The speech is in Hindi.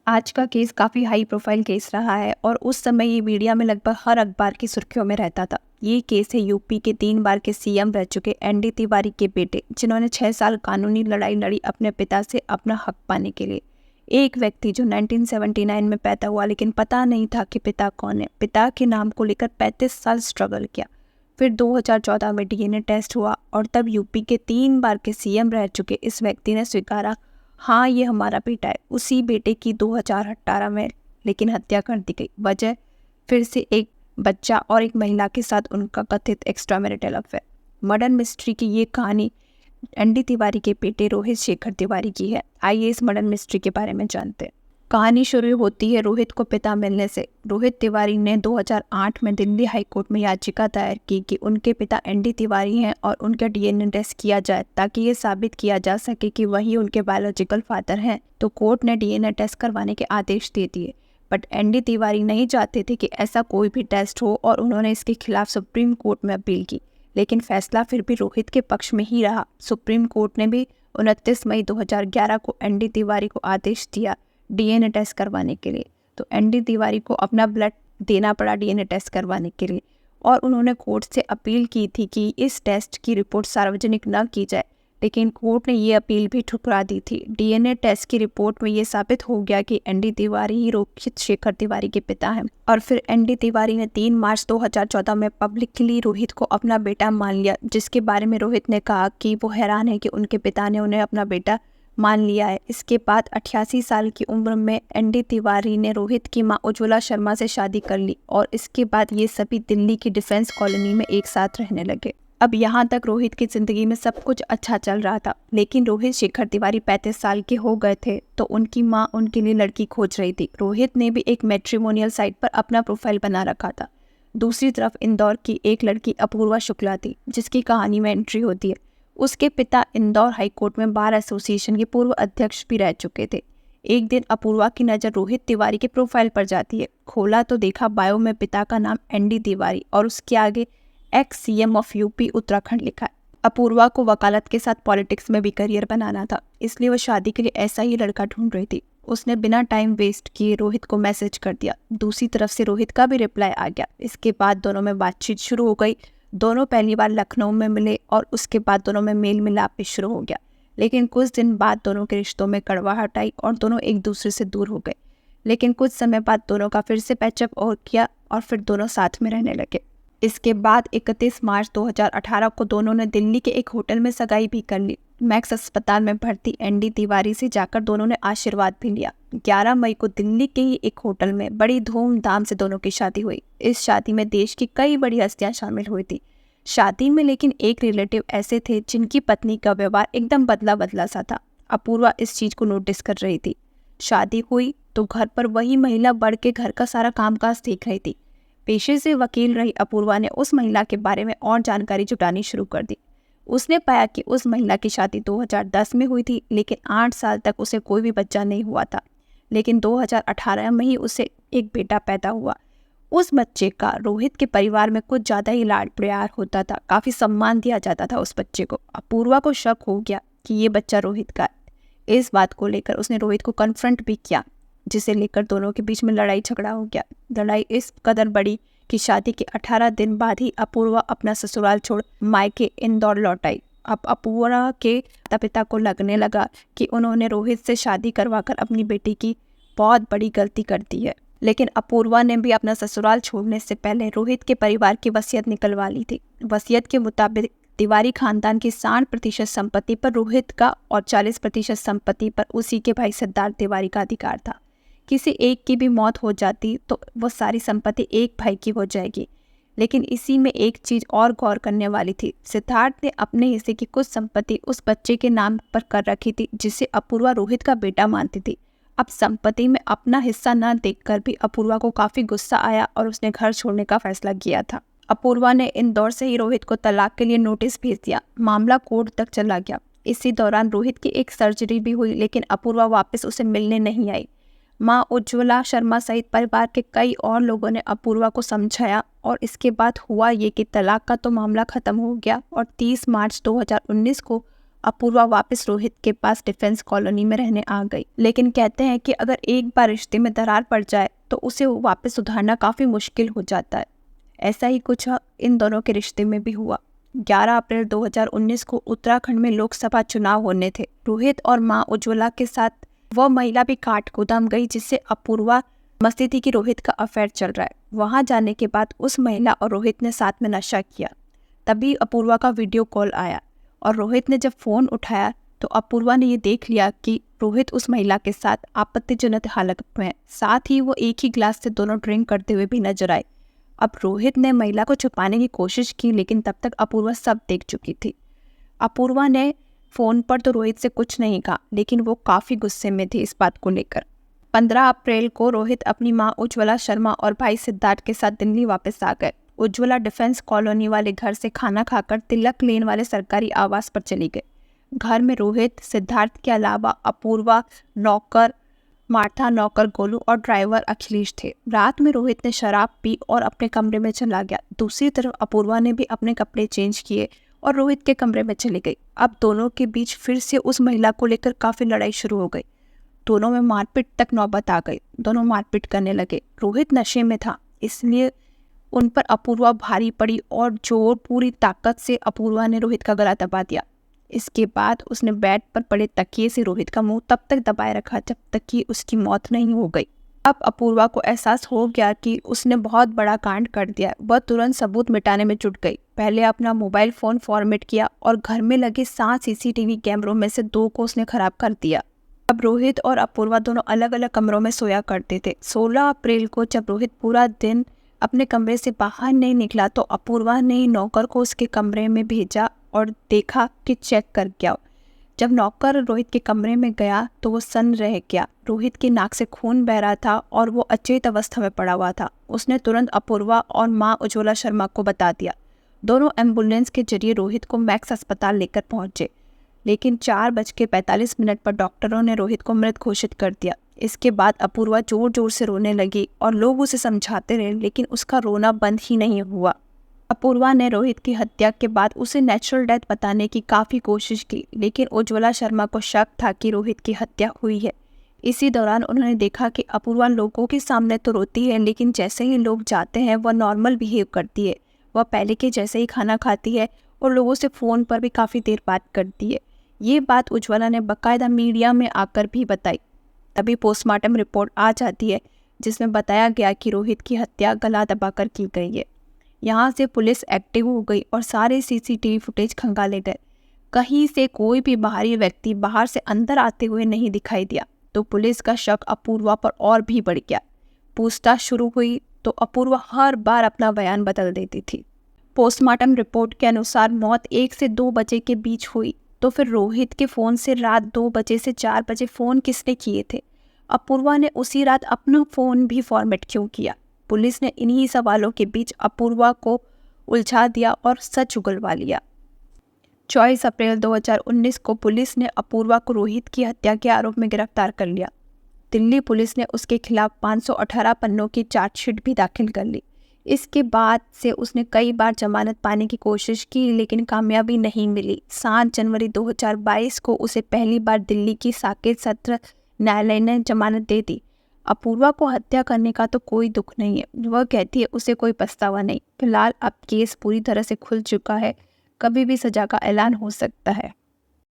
आज का केस काफ़ी हाई प्रोफाइल केस रहा है और उस समय ये मीडिया में लगभग हर अखबार की सुर्खियों में रहता था। ये केस है यूपी के 3 बार के सीएम रह चुके एनडी तिवारी के बेटे, जिन्होंने 6 साल कानूनी लड़ाई लड़ी अपने पिता से अपना हक पाने के लिए। एक व्यक्ति जो 1979 में पैदा हुआ, लेकिन पता नहीं था कि पिता कौन है। पिता के नाम को लेकर 35 साल स्ट्रगल किया। फिर 2014 में डीएनए टेस्ट हुआ और तब यूपी के 3 बार के सीएम रह चुके इस व्यक्ति ने स्वीकारा, हाँ ये हमारा बेटा है। उसी बेटे की 2018 में लेकिन हत्या कर दी गई। वजह फिर से एक बच्चा और एक महिला के साथ उनका कथित extra marital affair. Murder mystery की ये कहानी एनडी तिवारी के बेटे रोहित शेखर तिवारी की है। आइए इस मर्डर मिस्ट्री के बारे में जानते हैं। कहानी शुरू होती है रोहित को पिता मिलने से। रोहित तिवारी ने 2008 में दिल्ली हाई कोर्ट में याचिका दायर की कि उनके पिता एनडी तिवारी हैं और उनका डीएनए टेस्ट किया जाए ताकि ये साबित किया जा सके कि वही उनके बायोलॉजिकल फादर हैं। तो कोर्ट ने डीएनए टेस्ट करवाने के आदेश दे दिए, बट एनडी तिवारी नहीं चाहते थे कि ऐसा कोई भी टेस्ट हो और उन्होंने इसके खिलाफ सुप्रीम कोर्ट में अपील की। लेकिन फैसला फिर भी रोहित के पक्ष में ही रहा। सुप्रीम कोर्ट ने भी 29 मई 2011 को एनडी तिवारी को आदेश दिया डीएनए टेस्ट करवाने के लिए। तो एनडी तिवारी को अपना ब्लड देना पड़ा डीएनए टेस्ट करवाने के लिए और उन्होंने कोर्ट से अपील की थी कि इस टेस्ट की रिपोर्ट सार्वजनिक न की जाए, लेकिन कोर्ट ने ये अपील भी ठुकरा दी थी। डीएनए टेस्ट की रिपोर्ट में ये साबित हो गया कि एनडी तिवारी ही रोहित शेखर तिवारी के पिता हैं। और फिर एनडी तिवारी ने 3 मार्च 2014 में पब्लिकली रोहित को अपना बेटा मान लिया, जिसके बारे में रोहित ने कहा कि वो हैरान है कि उनके पिता ने उन्हें अपना बेटा मान लिया है। इसके बाद 88 साल की उम्र में एनडी तिवारी ने रोहित की मां उज्ज्वला शर्मा से शादी कर ली और इसके बाद ये सभी दिल्ली की डिफेंस कॉलोनी में एक साथ रहने लगे। अब यहाँ तक रोहित की जिंदगी में सब कुछ अच्छा चल रहा था, लेकिन रोहित शेखर तिवारी 35 साल के हो गए थे तो उनकी माँ उनके लिए लड़की खोज रही थी। रोहित ने भी एक मैट्रिमोनियल साइट पर अपना प्रोफाइल बना रखा था। दूसरी तरफ इंदौर की एक लड़की अपूर्वा शुक्ला थी, जिसकी कहानी में एंट्री होती है। उसके पिता इंदौर हाई कोर्ट में बार एसोसिएशन के पूर्व अध्यक्ष भी रह चुके थे। एक दिन अपूर्वा की नज़र रोहित तिवारी के प्रोफाइल पर जाती है। खोला तो देखा बायो में पिता का नाम एनडी तिवारी और उसके आगे ex CM of UP Uttarakhand लिखा है। अपूर्वा को वकालत के साथ पॉलिटिक्स में भी करियर बनाना था, इसलिए वो शादी के लिए ऐसा ही लड़का ढूंढ रही थी। उसने बिना टाइम वेस्ट किए रोहित को मैसेज कर दिया। दूसरी तरफ से रोहित का भी रिप्लाई आ गया। इसके बाद दोनों में बातचीत शुरू हो गई। दोनों पहली बार लखनऊ में मिले और उसके बाद दोनों में मेल मिलाप भी शुरू हो गया। लेकिन कुछ दिन बाद दोनों के रिश्तों में कड़वाहट आई और दोनों एक दूसरे से दूर हो गए। लेकिन कुछ समय बाद दोनों का फिर से पैचअप और किया और फिर दोनों साथ में रहने लगे। इसके बाद 31 मार्च 2018 को दोनों ने दिल्ली के एक होटल में सगाई भी कर ली। मैक्स अस्पताल में भर्ती एनडी तिवारी से जाकर दोनों ने आशीर्वाद भी लिया। 11 मई को दिल्ली के ही एक होटल में बड़ी धूमधाम से दोनों की शादी हुई। इस शादी में देश की कई बड़ी हस्तियां शामिल हुई थी। शादी में लेकिन एक रिलेटिव ऐसे थे जिनकी पत्नी का व्यवहार एकदम बदला बदला सा था। अपूर्वा इस चीज को नोटिस कर रही थी। शादी हुई तो घर पर वही महिला बढ़ के घर का सारा कामकाज देख रही थी। पेशे से वकील रही अपूर्वा ने उस महिला के बारे में और जानकारी जुटानी शुरू कर दी। उसने पाया कि उस महिला की शादी 2010 में हुई थी, लेकिन 8 साल तक उसे कोई भी बच्चा नहीं हुआ था। लेकिन 2018 में ही उसे एक बेटा पैदा हुआ। उस बच्चे का रोहित के परिवार में कुछ ज़्यादा ही लाड प्यार होता था, काफ़ी सम्मान दिया जाता था उस बच्चे को। अपूर्वा को शक हो गया कि ये बच्चा रोहित का है। इस बात को लेकर उसने रोहित को कन्फ्रंट भी किया, जिसे लेकर दोनों के बीच में लड़ाई झगड़ा हो गया। लड़ाई इस कदर बड़ी कि शादी के 18 दिन बाद ही अपूर्वा अपना ससुराल छोड़ मायके इंदौर लौट आई। अब अपूर्वा के पिता को लगने लगा कि उन्होंने रोहित से शादी करवाकर अपनी बेटी की बहुत बड़ी गलती कर दी है। लेकिन अपूर्वा ने भी अपना ससुराल छोड़ने से पहले रोहित के परिवार की वसीयत निकलवा ली थी। वसीयत के मुताबिक तिवारी खानदान की 60% संपत्ति पर रोहित का और 40% संपत्ति पर उसी के भाई सिद्धार्थ तिवारी का अधिकार था। किसी एक की भी मौत हो जाती तो वो सारी संपत्ति एक भाई की हो जाएगी। लेकिन इसी में एक चीज और गौर करने वाली थी। सिद्धार्थ ने अपने हिस्से की कुछ संपत्ति उस बच्चे के नाम पर कर रखी थी, जिसे अपूर्वा रोहित का बेटा मानती थी। अब संपत्ति में अपना हिस्सा न देखकर भी अपूर्वा को काफी गुस्सा आया और उसने घर छोड़ने का फैसला किया था। अपूर्वा ने इंदौर से ही रोहित को तलाक के लिए नोटिस भेज दिया। मामला कोर्ट तक चला गया। इसी दौरान रोहित की एक सर्जरी भी हुई, लेकिन अपूर्वा वापस उसे मिलने नहीं आई। माँ उज्ज्वला शर्मा सहित परिवार के कई और लोगों ने अपूर्वा को समझाया और इसके बाद हुआ ये कि तलाक का तो मामला खत्म हो गया और 30 मार्च 2019 को अपूर्वा वापस रोहित के पास डिफेंस कॉलोनी में रहने आ गई, लेकिन कहते हैं कि अगर एक बार रिश्ते में दरार पड़ जाए तो उसे वापस सुधारना काफ़ी मुश्किल हो जाता है। ऐसा ही कुछ इन दोनों के रिश्ते में भी हुआ। 11 अप्रैल 2019 को उत्तराखंड में लोकसभा चुनाव होने थे। रोहित और मां उज्ज्वला के साथ वह महिला भी काठगोदाम गई जिससे अपूर्वा समझती थी कि रोहित का अफेयर चल रहा है। वहां जाने के बाद उस महिला और रोहित ने साथ में नशा किया। तभी अपूर्वा का वीडियो कॉल आया और रोहित ने जब फ़ोन उठाया तो अपूर्वा ने ये देख लिया कि रोहित उस महिला के साथ आपत्तिजनक हालत में है। साथ ही वो एक ही गिलास से दोनों ड्रिंक करते हुए भी नजर आए। अब रोहित ने महिला को छुपाने की कोशिश की, लेकिन तब तक अपूर्वा सब देख चुकी थी। अपूर्वा ने फ़ोन पर तो रोहित से कुछ नहीं कहा, लेकिन वो काफ़ी गुस्से में थी इस बात को लेकर। 15 अप्रैल को रोहित अपनी मां उज्ज्वला शर्मा और भाई सिद्धार्थ के साथ दिल्ली वापस आ गए। उज्ज्वला डिफेंस कॉलोनी वाले घर से खाना खाकर तिलक लेन वाले सरकारी आवास पर चली गई। घर में रोहित, सिद्धार्थ के अलावा अपूर्वा, नौकर मार्था, नौकर गोलू और ड्राइवर अखिलेश थे। रात में रोहित ने शराब पी और अपने कमरे में चला गया। दूसरी तरफ अपूर्वा ने भी अपने कपड़े चेंज किए और रोहित के कमरे में चली गई। अब दोनों के बीच फिर से उस महिला को लेकर काफ़ी लड़ाई शुरू हो गई। दोनों में मारपीट तक नौबत आ गई। दोनों मारपीट करने लगे। रोहित नशे में था, इसलिए उन पर अपूर्वा भारी पड़ी और पूरी ताकत से अपूर्वा ने रोहित का गला दबा दिया। इसके बाद उसने बेड पर पड़े तकिए से रोहित का मुंह तब तक दबाए रखा जब तक कि उसकी मौत नहीं हो गई। अब अपूर्वा को एहसास हो गया कि उसने बहुत बड़ा कांड कर दिया। वह तुरंत सबूत मिटाने में जुट गई। पहले अपना मोबाइल फ़ोन फॉर्मेट किया और घर में लगे 7 सीसीटीवी कैमरों में से 2 को उसने खराब कर दिया। अब रोहित और अपूर्वा दोनों अलग अलग कमरों में सोया करते थे। 16 अप्रैल को जब रोहित पूरा दिन अपने कमरे से बाहर नहीं निकला तो अपूर्वा ने नौकर को उसके कमरे में भेजा और देखा कि चेक कर गया। जब नौकर रोहित के कमरे में गया तो वो सन्न रह गया। रोहित के नाक से खून बह रहा था और वो अचेत अवस्था में पड़ा हुआ था। उसने तुरंत अपूर्वा और मां उज्ज्वला शर्मा को बता दिया। दोनों एम्बुलेंस के जरिए रोहित को मैक्स अस्पताल लेकर पहुंचे, लेकिन 4:45 पर डॉक्टरों ने रोहित को मृत घोषित कर दिया। इसके बाद अपूर्वा जोर जोर से रोने लगी और लोग उसे समझाते रहे, लेकिन उसका रोना बंद ही नहीं हुआ। अपूर्वा ने रोहित की हत्या के बाद उसे नेचुरल डेथ बताने की काफ़ी कोशिश की, लेकिन उज्ज्वला शर्मा को शक था कि रोहित की हत्या हुई है। इसी दौरान उन्होंने देखा कि अपूर्वा लोगों के सामने तो रोती है, लेकिन जैसे ही लोग जाते हैं वह नॉर्मल बिहेव करती है। वह पहले के जैसे ही खाना खाती है और लोगों से फ़ोन पर भी काफ़ी देर बात करती है। ये बात उज्ज्वला ने बाकायदा मीडिया में आकर भी बताई। तभी पोस्टमार्टम रिपोर्ट आ जाती है जिसमें बताया गया कि रोहित की हत्या गला दबाकर की गई है। यहाँ से पुलिस एक्टिव हो गई और सारे सीसीटीवी फुटेज खंगाले गए। कहीं से कोई भी बाहरी व्यक्ति बाहर से अंदर आते हुए नहीं दिखाई दिया, तो पुलिस का शक अपूर्वा पर और भी बढ़ गया। पूछताछ शुरू हुई तो अपूर्वा हर बार अपना बयान बदल देती थी। पोस्टमार्टम रिपोर्ट के अनुसार मौत 1 से 2 बजे के बीच हुई। तो फिर रोहित के फ़ोन से रात 2 बजे से 4 बजे फ़ोन किसने किए थे? अपूर्वा ने उसी रात अपना फ़ोन भी फॉर्मेट क्यों किया? पुलिस ने इन्हीं सवालों के बीच अपूर्वा को उलझा दिया और सच उगलवा लिया। 24 अप्रैल 2019 को पुलिस ने अपूर्वा को रोहित की हत्या के आरोप में गिरफ्तार कर लिया। दिल्ली पुलिस ने उसके खिलाफ 518 पन्नों की चार्जशीट भी दाखिल कर ली। इसके बाद से उसने कई बार जमानत पाने की कोशिश की, लेकिन कामयाबी नहीं मिली। 7 जनवरी 2022 को उसे पहली बार दिल्ली की साकेत सत्र न्यायालय ने जमानत दे दी। अपूर्वा को हत्या करने का तो कोई दुख नहीं है। वह कहती है उसे कोई पछतावा नहीं। फिलहाल अब केस पूरी तरह से खुल चुका है। कभी भी सजा का ऐलान हो सकता है।